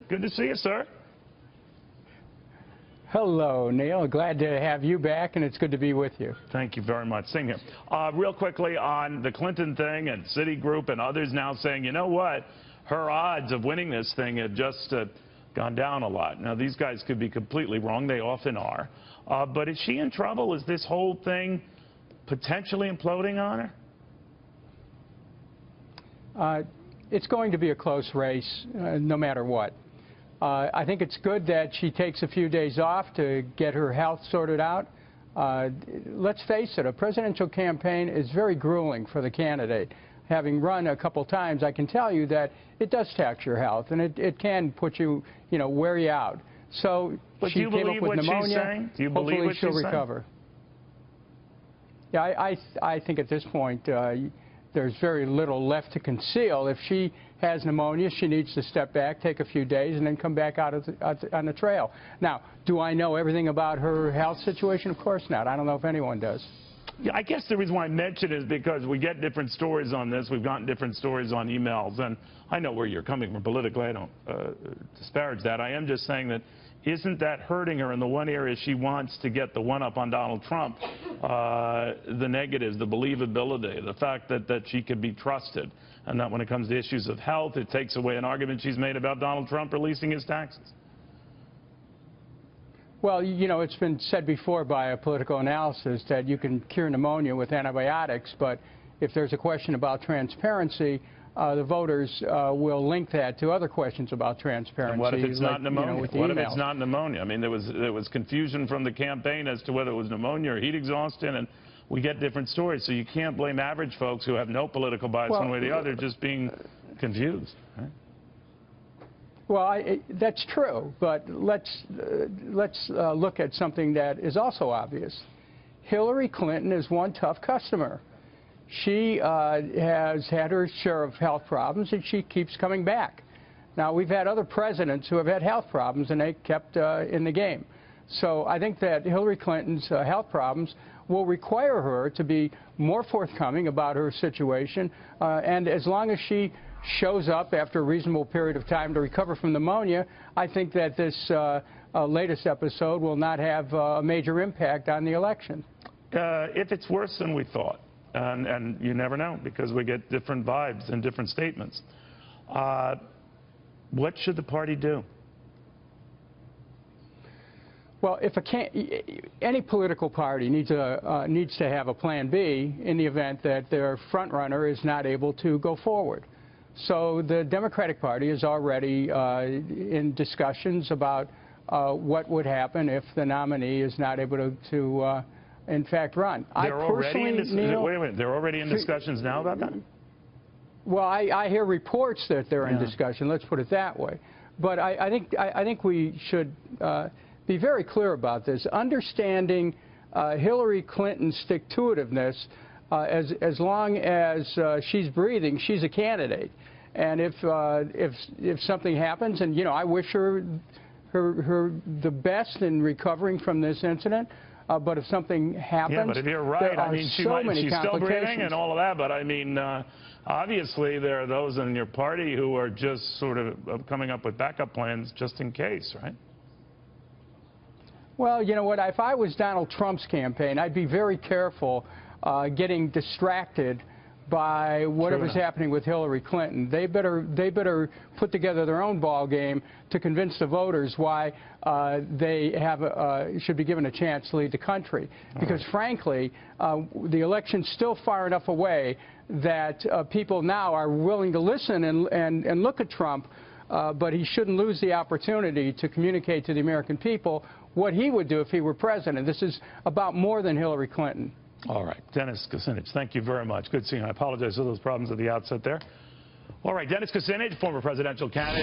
Good to see you, sir. Hello, Neil. Glad to have you back, and it's good to be with you. Thank you very much. Same here. Real quickly on the Clinton thing and Citigroup and others now saying, you know what, her odds of winning this thing have just gone down a lot. Now, these guys could be completely wrong. They often are. But is she in trouble? Is this whole thing potentially imploding on her? It's going to be a close race, no matter what. I think it's good that she takes a few days off to get her health sorted out. Let's face it, a presidential campaign is very grueling for the candidate. Having run a couple times, I can tell you that it does tax your health, and it can put you, wear you out. So but she came up with pneumonia. Do you believe what she'll recover. Yeah, I think at this point there's very little left to conceal. If she has pneumonia, she needs to step back, take a few days, and then come back out on the trail. Now, do I know everything about her health situation? Of course not. I don't know if anyone does. Yeah, I guess the reason why I mention it is because we get different stories on this. We've gotten different stories on emails, and I know where you're coming from politically. I don't disparage that. I am just saying that isn't that hurting her in the one area she wants to get the one-up on Donald Trump, the negatives, the believability, the fact that she can be trusted, and that when it comes to issues of health, it takes away an argument she's made about Donald Trump releasing his taxes. Well, it's been said before by a political analysis that you can cure pneumonia with antibiotics, but if there's a question about transparency, the voters will link that to other questions about transparency. And what if it's not pneumonia? What if emails. it's not pneumonia? I mean, there was confusion from the campaign as to whether it was pneumonia or heat exhaustion, and we get different stories. So you can't blame average folks who have no political bias one way or the other just being confused. Right? Well, that's true, but let's look at something that is also obvious. Hillary Clinton is one tough customer. She has had her share of health problems, and she keeps coming back. Now, we've had other presidents who have had health problems, and they kept in the game. So I think that Hillary Clinton's health problems will require her to be more forthcoming about her situation, and as long as she shows up after a reasonable period of time to recover from pneumonia, I think that this latest episode will not have a major impact on the election. If it's worse than we thought, and you never know because we get different vibes and different statements, what should the party do? Well, any political party needs to have a plan B in the event that their front runner is not able to go forward. So the Democratic Party is already in discussions about what would happen if the nominee is not able to in fact, run. They're already in discussions now about that? Well, I hear reports that they're in discussion. Let's put it that way. But I think we should be very clear about this. Understanding Hillary Clinton's stick-to-itiveness, as long as she's breathing, she's a candidate. And if something happens, and I wish her the best in recovering from this incident. But if something happens, yeah, but if you're right, I mean, she's still breathing and all of that. But I mean, obviously there are those in your party who are just sort of coming up with backup plans just in case, right? Well, you know what? If I was Donald Trump's campaign, I'd be very careful getting distracted by whatever's happening with Hillary Clinton. They better put together their own ball game to convince the voters why they should be given a chance to lead the country. Because frankly, the election's still far enough away that people now are willing to listen and look at Trump, but he shouldn't lose the opportunity to communicate to the American people what he would do if he were president. This is about more than Hillary Clinton. All right. Dennis Kucinich, thank you very much. Good seeing you. I apologize for those problems at the outset there. All right. Dennis Kucinich, former presidential candidate.